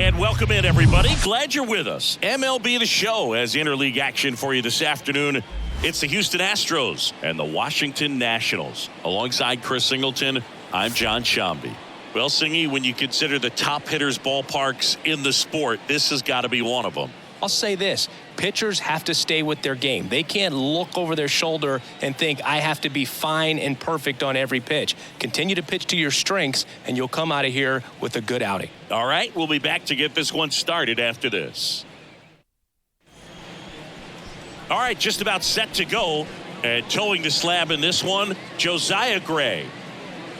And welcome in, everybody. Glad you're with us. MLB The Show has interleague action for you this afternoon. It's the Houston Astros and the Washington Nationals. Alongside Chris Singleton, I'm John Shambi. Well, Singy, when you consider the top hitters' ballparks in the sport, this has got to be one of them. I'll say this. Pitchers have to stay with their game. They can't look over their shoulder and think, I have to be fine and perfect on every pitch. Continue to pitch to your strengths, and you'll come out of here with a good outing. All right, we'll be back to get this one started after this. All right, just about set to go. And towing the slab in this one, Josiah Gray.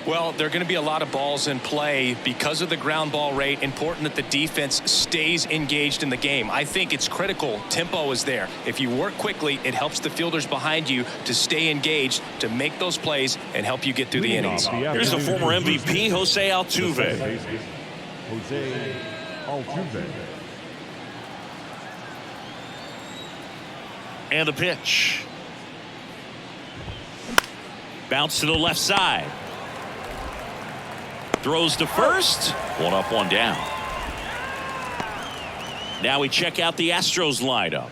Well, there are going to be a lot of balls in play because of the ground ball rate. Important that the defense stays engaged in the game. I think it's critical. Tempo is there. If you work quickly, it helps the fielders behind you to stay engaged, to make those plays, and help you get through the innings. Here's the former MVP, Jose Altuve. Jose Altuve. And the pitch. Bounce to the left side. Throws to first. One up, one down. Now we check out the Astros lineup.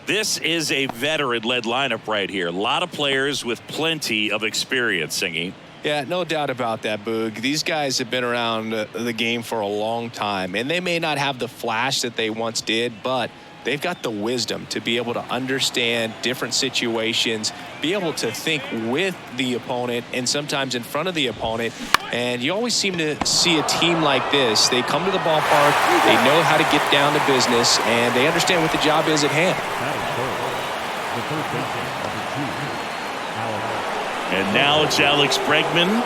This is a veteran-led lineup right here. A lot of players with plenty of experience, Singy. Yeah, no doubt about that, Boog. These guys have been around the game for a long time, and they may not have the flash that they once did, but they've got the wisdom to be able to understand different situations, be able to think with the opponent and sometimes in front of the opponent. And you always seem to see a team like this. They come to the ballpark, they know how to get down to business, and they understand what the job is at hand. And now it's Alex Bregman.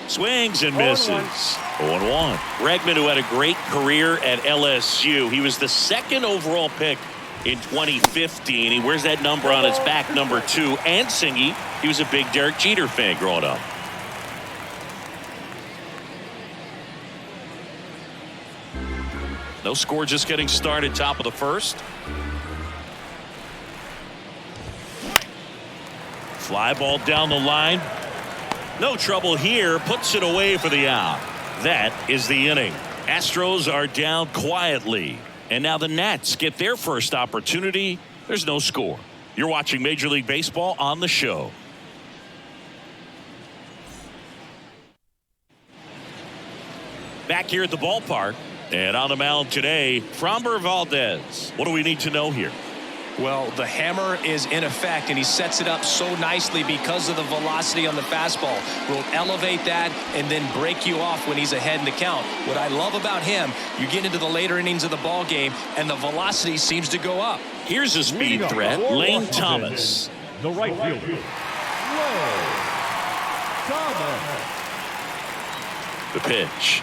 Swings and misses. 0-1. Bregman, who had a great career at LSU. He was the second overall pick in 2015. He wears that number on his back, number 2. And Singy, he was a big Derek Jeter fan growing up. No score, just getting started, top of the first. Fly ball down the line. No trouble here, puts it away for the out. That is the inning. Astros are down quietly. And now the Nats get their first opportunity. There's no score. You're watching Major League Baseball on the show. Back here at the ballpark. And on the mound today, Framber Valdez. What do we need to know here? Well, the hammer is in effect, and he sets it up so nicely because of the velocity on the fastball. Will elevate that and then break you off when he's ahead in the count. What I love about him, you get into the later innings of the ball game, and the velocity seems to go up. Here's a speed threat, Lane Thomas. The right fielder, Thomas. The pitch.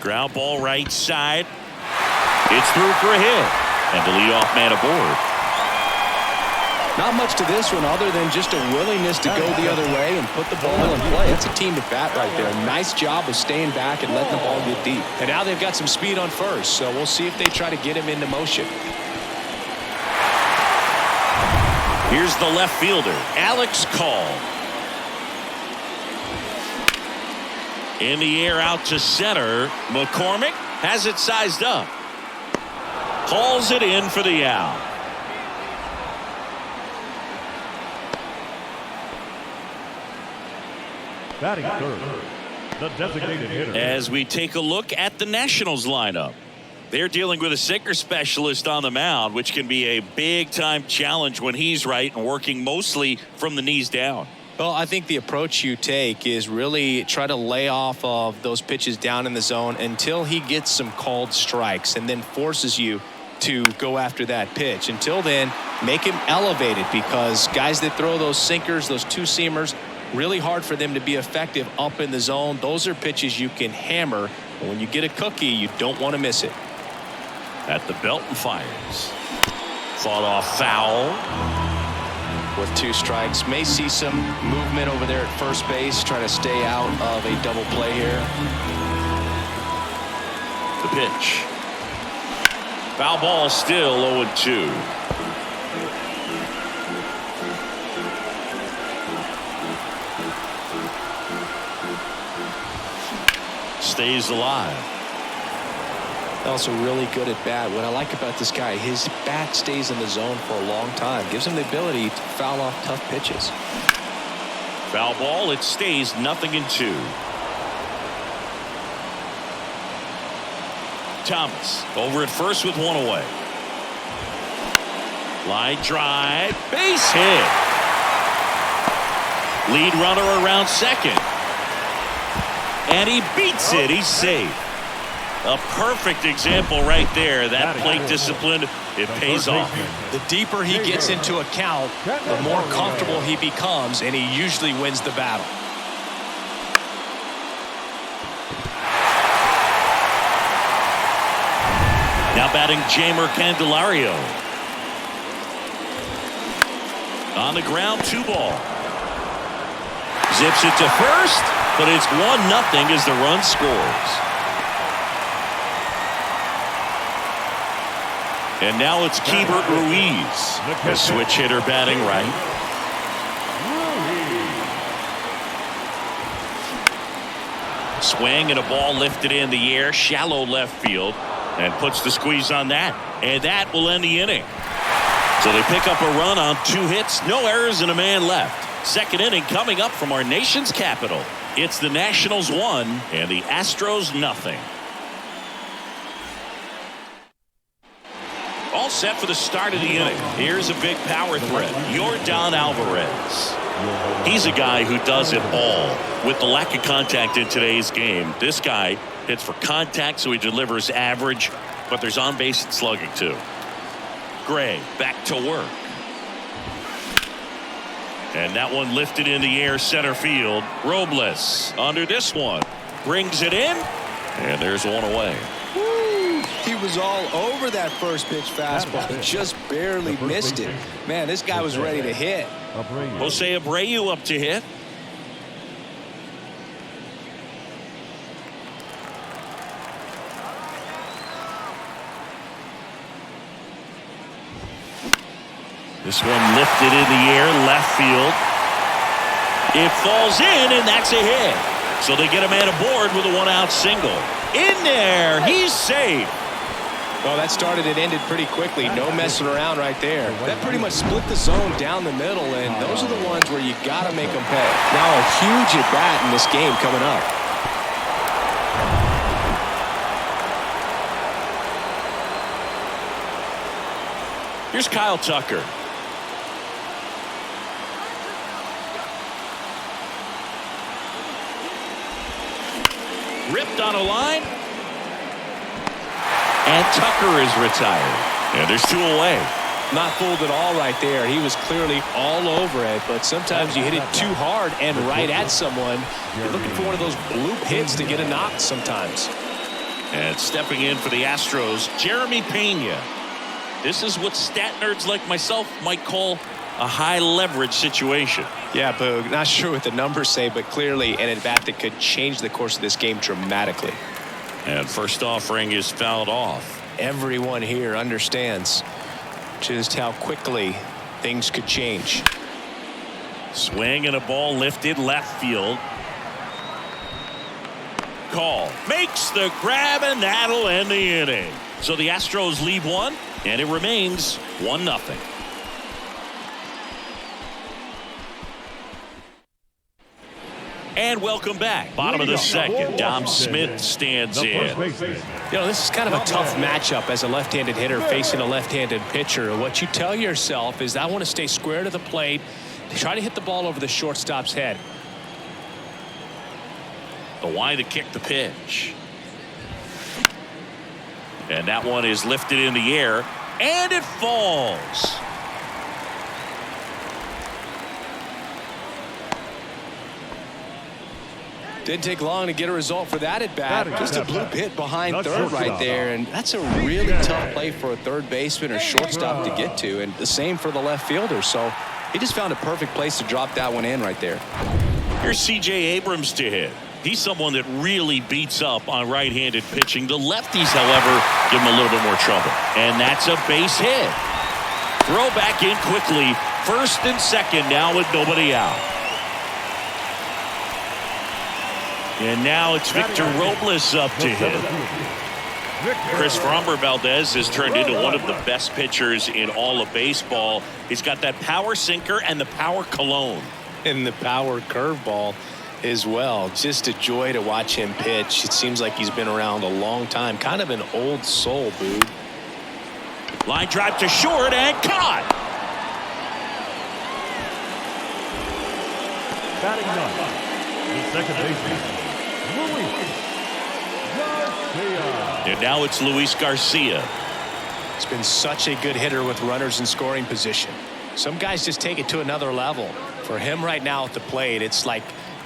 Ground ball right side. It's through for a hit. And the leadoff man aboard. Not much to this one other than just a willingness to go the other way and put the ball in play. That's a team at bat right there. Nice job of staying back and letting the ball get deep. And now they've got some speed on first, so we'll see if they try to get him into motion. Here's the left fielder, Alex Call. In the air out to center. McCormick has it sized up. Hauls it in for the out. Batting third, the designated hitter. As we take a look at the Nationals lineup. They're dealing with a sinker specialist on the mound, which can be a big-time challenge when he's right and working mostly from the knees down. Well, I think the approach you take is really try to lay off of those pitches down in the zone until he gets some called strikes and then forces you to go after that pitch. Until then, make him elevated, because guys that throw those sinkers, those two-seamers, really hard for them to be effective up in the zone. Those are pitches you can hammer. And when you get a cookie, you don't want to miss it. At the belt and fires. Fought off foul. With 2 strikes, may see some movement over there at first base, trying to stay out of a double play here. The pitch. Foul ball, still 0-2. Stays alive. Also really good at bat. What I like about this guy, his bat stays in the zone for a long time. Gives him the ability to foul off tough pitches. Foul ball. It stays 0-2. Thomas over at first with one away. Line drive. Base hit. Lead runner around second. And he beats it. He's safe. A perfect example right there. That plate discipline, it pays off. The deeper he gets into a count, the more comfortable he becomes, and he usually wins the battle. Now batting Jamer Candelario. On the ground, 2 ball. Zips it to first, but it's 1-0 as the run scores. And now it's Keibert Ruiz, a switch hitter batting right. Swing and a ball lifted in the air, shallow left field, and puts the squeeze on that. And that will end the inning. So they pick up a run on 2 hits, no errors, and a man left. Second inning coming up from our nation's capital. It's the Nationals 1 and the Astros 0. All set for the start of the inning. Here's a big power threat. Yordan Alvarez. He's a guy who does it all. With the lack of contact in today's game, this guy hits for contact, so he delivers average, but there's on-base and slugging too. Gray back to work. And that one lifted in the air center field. Robles under this one. Brings it in. And there's one away. Woo! He was all over that first pitch fastball. He just barely missed it. Man, this guy was ready to hit. Jose Abreu up to hit. This one lifted in the air, left field. It falls in, and that's a hit. So they get a man aboard with a 1-out single. In there, he's safe. Well, that started and ended pretty quickly. No messing around right there. That pretty much split the zone down the middle, and those are the ones where you got to make them pay. Now a huge at-bat in this game coming up. Here's Kyle Tucker. Ripped on a line. And Tucker is retired. And there's 2 away. Not fooled at all right there. He was clearly all over it, but sometimes you hit it too hard and right at someone. You're looking for one of those bloop hits to get a knock sometimes. And stepping in for the Astros, Jeremy Pena. This is what stat nerds like myself might call a high leverage situation. Yeah, Boog, not sure what the numbers say, but clearly an at-bat that could change the course of this game dramatically. And first offering is fouled off. Everyone here understands just how quickly things could change. Swing and a ball lifted left field. Call. Makes the grab, and that'll end the inning. So the Astros lead 1, and it remains 1-0. And welcome back. Bottom of the second. Dom Smith stands in. You know, this is kind of a tough matchup as a left-handed hitter facing a left-handed pitcher. What you tell yourself is I want to stay square to the plate, try to hit the ball over the shortstop's head. The why to kick the pitch. And that one is lifted in the air, and it falls. Didn't take long to get a result for that at bat. Just a bloop hit behind third right there, and that's a really tough play for a third baseman or shortstop to get to, and the same for the left fielder. So he just found a perfect place to drop that one in right there. Here's C.J. Abrams to hit. He's someone that really beats up on right-handed pitching. The lefties, however, give him a little bit more trouble. And that's a base hit. Throw back in quickly. First and second now with nobody out. And now it's Victor Robles up to hit. Chris Framber Valdez has turned into one of the best pitchers in all of baseball. He's got that power sinker and the power cologne. And the power curveball as well. Just a joy to watch him pitch. It seems like he's been around a long time. Kind of an old soul, Boog. Line drive to short and caught. Batting ninth, the second baseman, Luis Garcia. And now it's Luis Garcia. He's been such a good hitter with runners in scoring position. Some guys just take it to another level. For him right now at the plate, it's like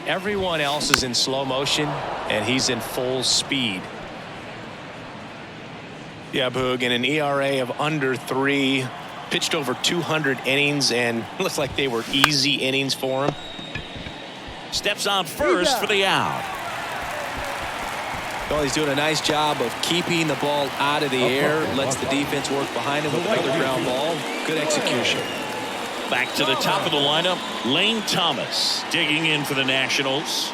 everyone else is in slow motion and he's in full speed. Yeah, Boog, in an ERA of under 3, pitched over 200 innings, and looks like they were easy innings for him. Steps on first for the out. Well, he's doing a nice job of keeping the ball out of the air. Lets the defense work behind him with another ground ball. Good execution. Back to the top of the lineup, Lane Thomas digging in for the Nationals.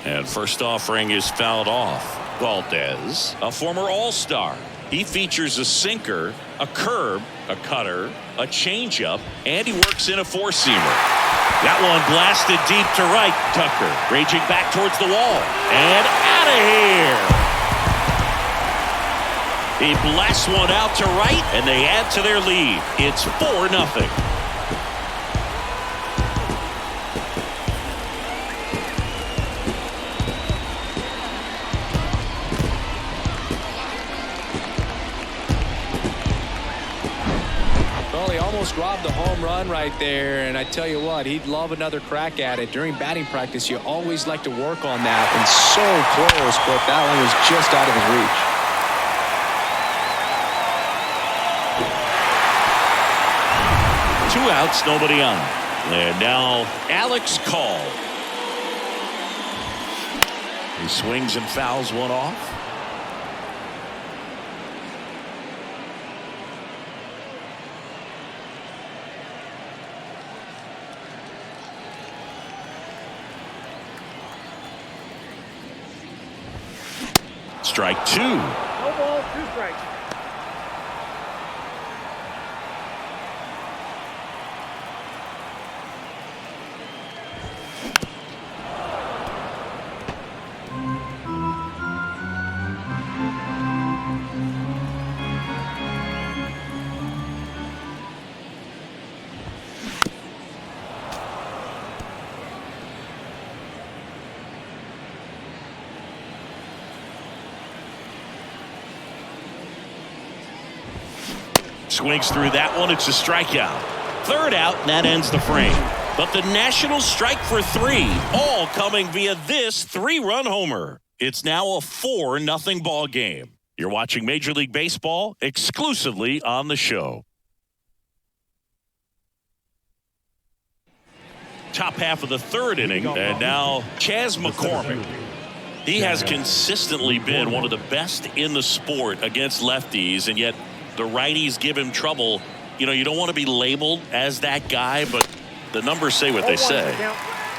And first offering is fouled off. Valdez, a former All-Star. He features a sinker, a curve, a cutter, a changeup, and he works in a four-seamer. That one blasted deep to right. Tucker raging back towards the wall. And out of here. He blasts one out to right, and they add to their lead. It's 4-0. Well, he almost robbed the home run right there, and I tell you what, he'd love another crack at it. During batting practice, you always like to work on that, and so close, but that one was just out of his reach. Two outs, nobody on. And now Alex Call. He swings and fouls one off. Strike two. No ball, 2 strikes. Swings through that one. It's a strikeout. Third out, and that ends the frame. But the Nationals strike for 3, all coming via this 3-run homer. It's now a 4-0 ball game. You're watching Major League Baseball exclusively on the show. Top half of the third inning, and now Chas McCormick. He has consistently been one of the best in the sport against lefties, and yet the righties give him trouble. You know, you don't want to be labeled as that guy, but the numbers say what they say.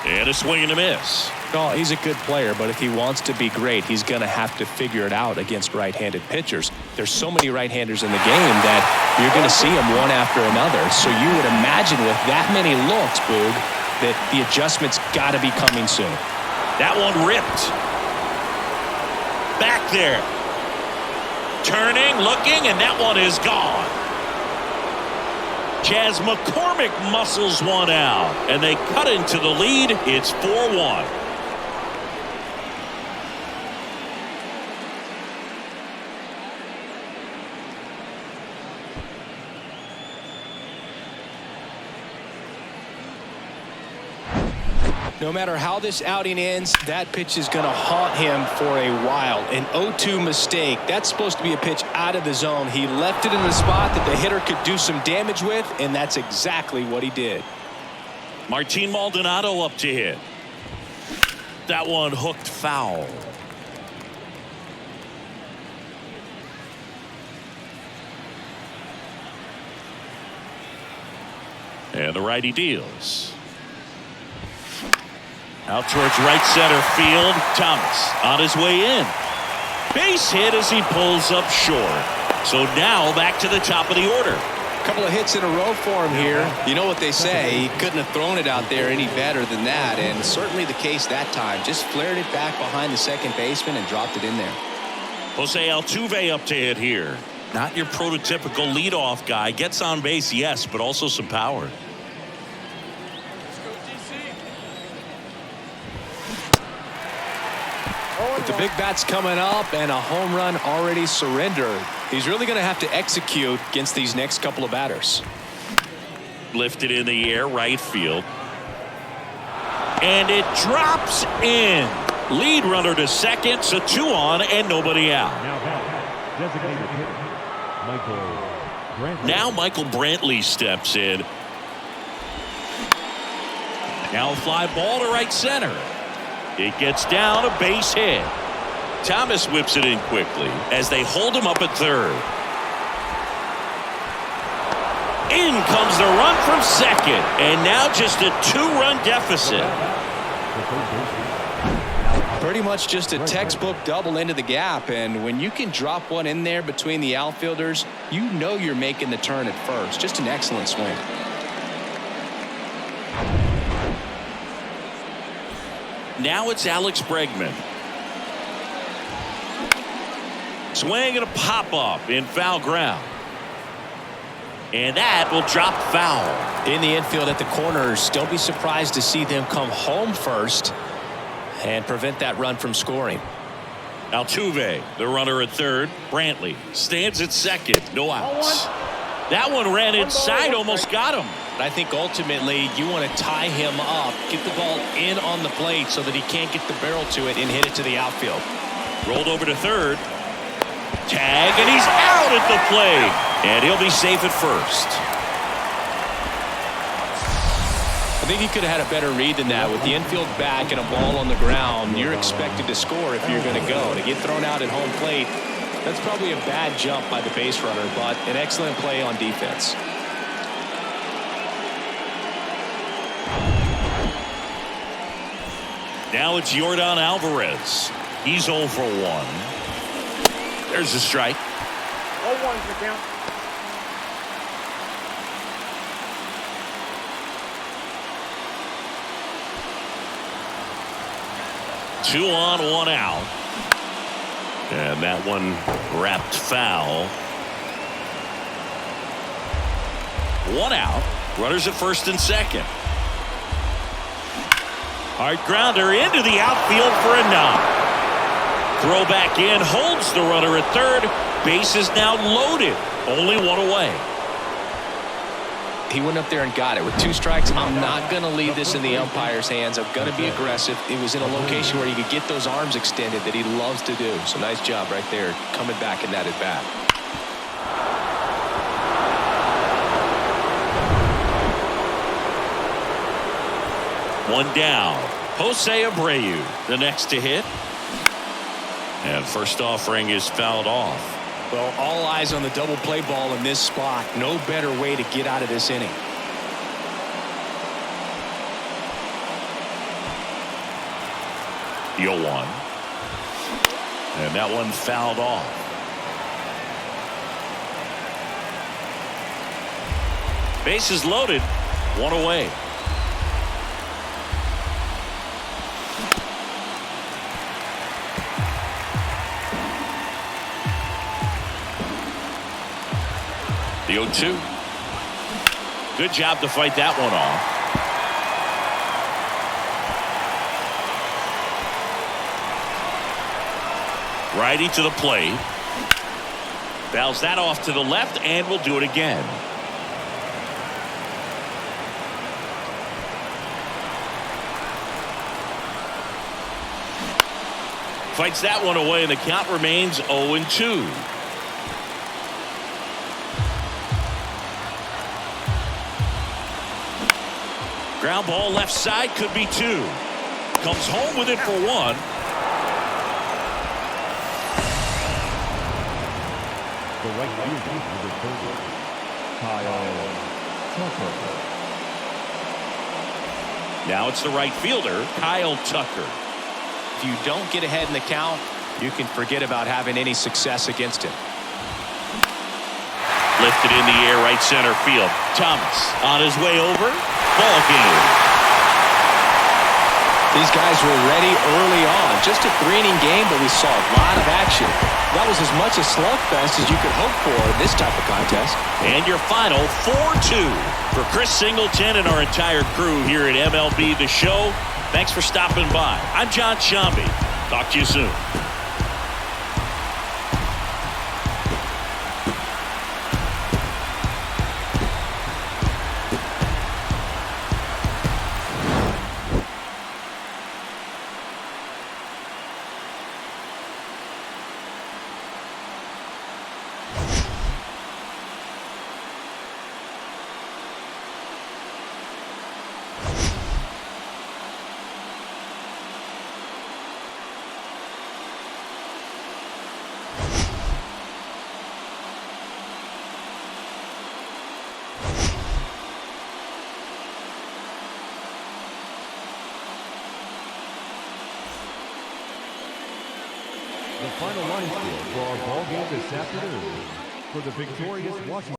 And a swing and a miss. Well, he's a good player, but if he wants to be great, he's going to have to figure it out against right-handed pitchers. There's so many right-handers in the game that you're going to see them one after another. So you would imagine with that many looks, Boog, that the adjustment's got to be coming soon. That one ripped. Back there. Turning, looking, and that one is gone. Chas McCormick muscles one out, and they cut into the lead. It's 4-1. No matter how this outing ends, that pitch is going to haunt him for a while. An 0-2 mistake. That's supposed to be a pitch out of the zone. He left it in the spot that the hitter could do some damage with, and that's exactly what he did. Martin Maldonado up to hit. That one hooked foul. And the righty deals. Out towards right center field. Thomas on his way in. Base hit as he pulls up short. So now back to the top of the order. A couple of hits in a row for him here. You know what they say, he couldn't have thrown it out there any better than that, and certainly the case that time. Just flared it back behind the second baseman and dropped it in there. Jose Altuve up to hit here. Not your prototypical leadoff guy. Gets on base, yes, but also some power. But the big bat's coming up and a home run already surrendered. He's really going to have to execute against these next couple of batters. Lifted in the air, right field. And it drops in. Lead runner to second, so 2 on and nobody out. Designated hitter, Michael Brantley. Now Michael Brantley steps in. Now a fly ball to right center. It gets down, a base hit. Thomas whips it in quickly as they hold him up at third. In comes the run from second, and now just a 2-run deficit. Pretty much just a textbook double into the gap, and when you can drop one in there between the outfielders, you know you're making the turn at first. Just an excellent swing. Now it's Alex Bregman. Swing and a pop-up in foul ground. And that will drop foul. In the infield at the corners, don't be surprised to see them come home first and prevent that run from scoring. Altuve, the runner at third. Brantley stands at second. No outs. That one ran inside, almost got him. I think ultimately you want to tie him up, get the ball in on the plate so that he can't get the barrel to it and hit it to the outfield. Rolled over to third. Tag, and he's out at the plate. And he'll be safe at first. I think he could have had a better read than that. With the infield back and a ball on the ground, you're expected to score if you're going to go. To get thrown out at home plate, that's probably a bad jump by the base runner, but an excellent play on defense. Now it's Yordan Alvarez. He's 0 for 1. There's a strike. 0-1's the count. Two on, 1 out. And that one wrapped foul. 1 out. Runners at first and second. Hard grounder into the outfield for a knock. Throw back in, holds the runner at third. Base is now loaded. Only 1 away. He went up there and got it. With 2 strikes, I'm not going to leave this in the umpire's hands. I'm going to be aggressive. It was in a location where he could get those arms extended that he loves to do. So nice job right there, coming back in that at bat. One down. Jose Abreu, the next to hit. And first offering is fouled off. Well, all eyes on the double play ball in this spot. No better way to get out of this inning. The 0-1. And that one fouled off. Bases loaded. 1 away. The 0-2. Good job to fight that one off. Righty to the plate. Fouls that off to the left and will do it again. fights that one away, and the count remains 0-2. Ground ball left side, could be 2. Comes home with it for 1. The right fielder for the third. Kyle Tucker. Now it's the right fielder, Kyle Tucker. If you don't get ahead in the count, you can forget about having any success against him. Lifted in the air, right center field. Thomas on his way over. Ball game. These guys were ready early on. Just a 3-inning game, but we saw a lot of action. That was as much a slugfest as you could hope for in this type of contest. And your final 4-2 for Chris Singleton and our entire crew here at MLB The Show. Thanks for stopping by. I'm John Shambi. Talk to you soon. The final line score for our ball game this afternoon. For the victorious Washington.